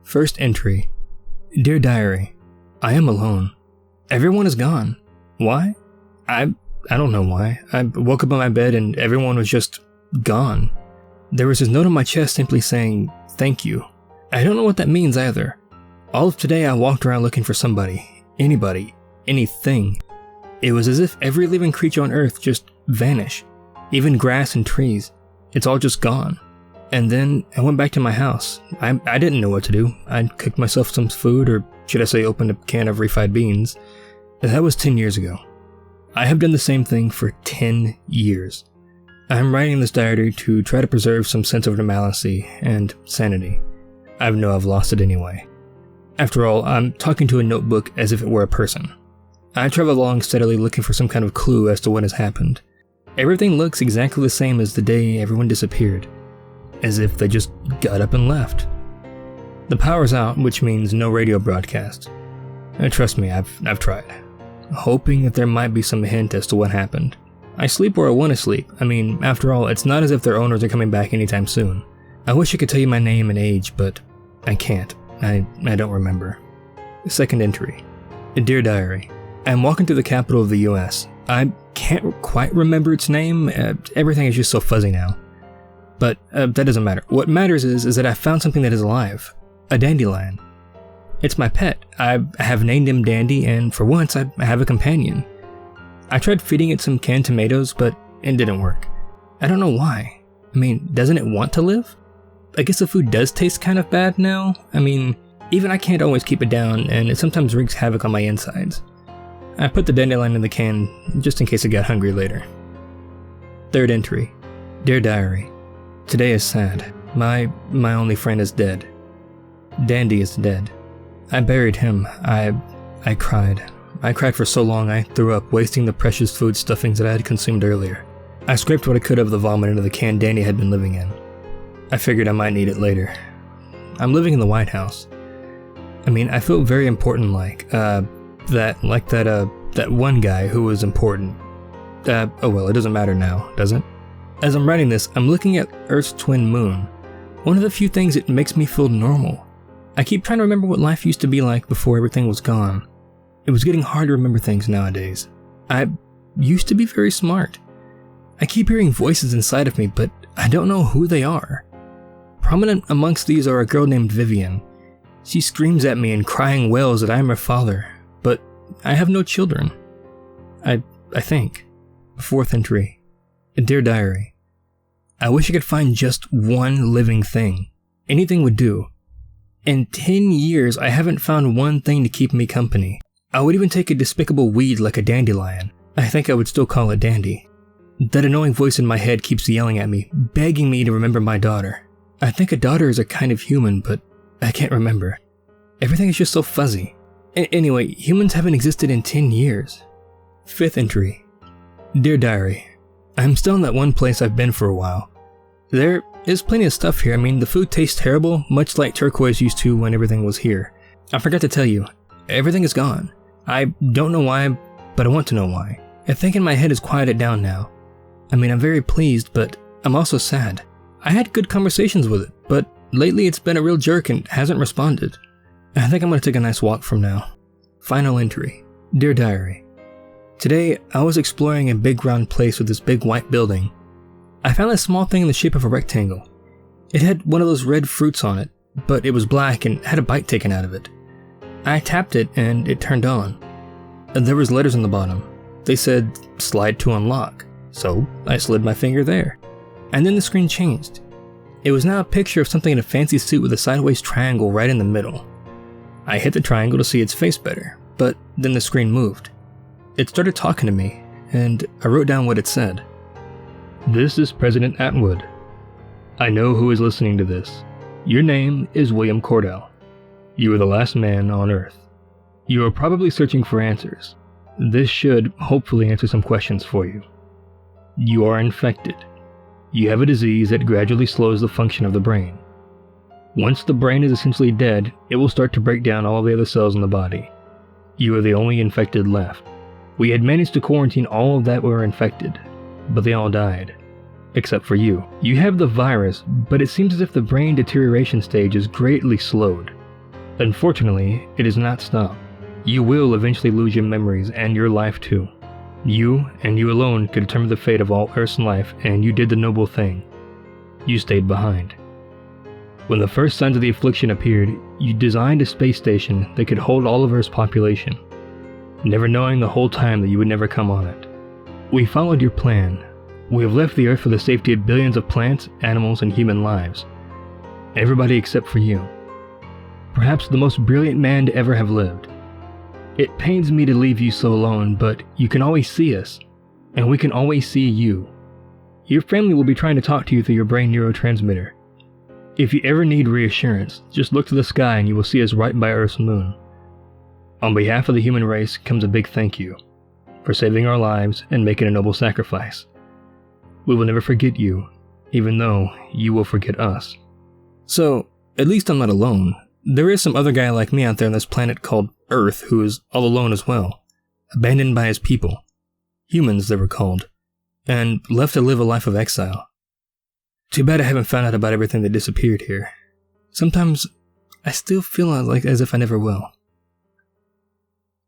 First entry. Dear Diary, I am alone. Everyone is gone. Why? I don't know why. I woke up in my bed and everyone was just gone. There was this note on my chest simply saying, thank you. I don't know what that means either. All of today I walked around looking for somebody, anybody, anything. It was as if every living creature on Earth just vanished. Even grass and trees. It's all just gone. And then I went back to my house. I didn't know what to do. I cooked myself some food, or should I say opened a can of refried beans. That was 10 years ago. I have done the same thing for 10 years. I'm writing this diary to try to preserve some sense of normalcy and sanity. I know I've lost it anyway. After all, I'm talking to a notebook as if it were a person. I travel along steadily looking for some kind of clue as to what has happened. Everything looks exactly the same as the day everyone disappeared. As if they just got up and left. The power's out, which means no radio broadcast. Trust me, I've tried. Hoping that there might be some hint as to what happened. I sleep where I want to sleep. I mean, after all, it's not as if their owners are coming back anytime soon. I wish I could tell you my name and age, but I can't. I don't remember. Second entry. Dear Diary, I'm walking through the capital of the US. I can't quite remember its name. Everything is just so fuzzy now. But that doesn't matter. What matters is that I found something that is alive. A dandelion. It's my pet. I have named him Dandy, and for once I have a companion. I tried feeding it some canned tomatoes, but it didn't work. I don't know why. I mean, doesn't it want to live? I guess the food does taste kind of bad now. I mean, even I can't always keep it down, and it sometimes wreaks havoc on my insides. I put the dandelion in the can, just in case I got hungry later. Third entry. Dear Diary, today is sad. My only friend is dead. Dandy is dead. I buried him. I cried. I cried for so long I threw up, wasting the precious food stuffings that I had consumed earlier. I scraped what I could of the vomit into the can Dandy had been living in. I figured I might need it later. I'm living in the White House. I mean, I feel very important that one guy who was important. Oh well, it doesn't matter now, does it? As I'm writing this, I'm looking at Earth's twin moon. One of the few things that makes me feel normal. I keep trying to remember what life used to be like before everything was gone. It was getting hard to remember things nowadays. I used to be very smart. I keep hearing voices inside of me, but I don't know who they are. Prominent amongst these are a girl named Vivian. She screams at me in crying wails that I am her father, but I have no children. I think. Fourth entry. Dear Diary, I wish I could find just one living thing. Anything would do. In 10 years, I haven't found one thing to keep me company. I would even take a despicable weed like a dandelion. I think I would still call it Dandy. That annoying voice in my head keeps yelling at me, begging me to remember my daughter. I think a daughter is a kind of human, but I can't remember. Everything is just so fuzzy. Anyway, humans haven't existed in 10 years. Fifth entry. Dear Diary, I'm still in that one place I've been for a while. There is plenty of stuff here. I mean, the food tastes terrible, much like Turquoise used to when everything was here. I forgot to tell you, everything is gone. I don't know why, but I want to know why. I think in my head is quieted down now. I mean, I'm very pleased, but I'm also sad. I had good conversations with it, but lately it's been a real jerk and hasn't responded. I think I'm going to take a nice walk from now. Final entry. Dear Diary, today I was exploring a big round place with this big white building. I found a small thing in the shape of a rectangle. It had one of those red fruits on it, but it was black and had a bite taken out of it. I tapped it and it turned on. There was letters on the bottom. They said, slide to unlock. So I slid my finger there. And then the screen changed. It was now a picture of something in a fancy suit with a sideways triangle right in the middle. I hit the triangle to see its face better, but then the screen moved. It started talking to me, and I wrote down what it said. This is President Atwood. I know who is listening to this. Your name is William Cordell. You are the last man on Earth. You are probably searching for answers. This should hopefully answer some questions for you. You are infected. You have a disease that gradually slows the function of the brain. Once the brain is essentially dead, it will start to break down all the other cells in the body. You are the only infected left. We had managed to quarantine all of that were infected, but they all died. Except for you. You have the virus, but it seems as if the brain deterioration stage is greatly slowed. Unfortunately, it does not stop. You will eventually lose your memories and your life too. You, and you alone, could determine the fate of all Earth's life, and you did the noble thing. You stayed behind. When the first signs of the affliction appeared, you designed a space station that could hold all of Earth's population, never knowing the whole time that you would never come on it. We followed your plan. We have left the Earth for the safety of billions of plants, animals, and human lives. Everybody except for you. Perhaps the most brilliant man to ever have lived. It pains me to leave you so alone, but you can always see us, and we can always see you. Your family will be trying to talk to you through your brain neurotransmitter. If you ever need reassurance, just look to the sky and you will see us right by Earth's moon. On behalf of the human race comes a big thank you for saving our lives and making a noble sacrifice. We will never forget you, even though you will forget us. So, at least I'm not alone. There is some other guy like me out there on this planet called Earth who is all alone as well, abandoned by his people, humans they were called, and left to live a life of exile. Too bad I haven't found out about everything that disappeared here. Sometimes I still feel like as if I never will.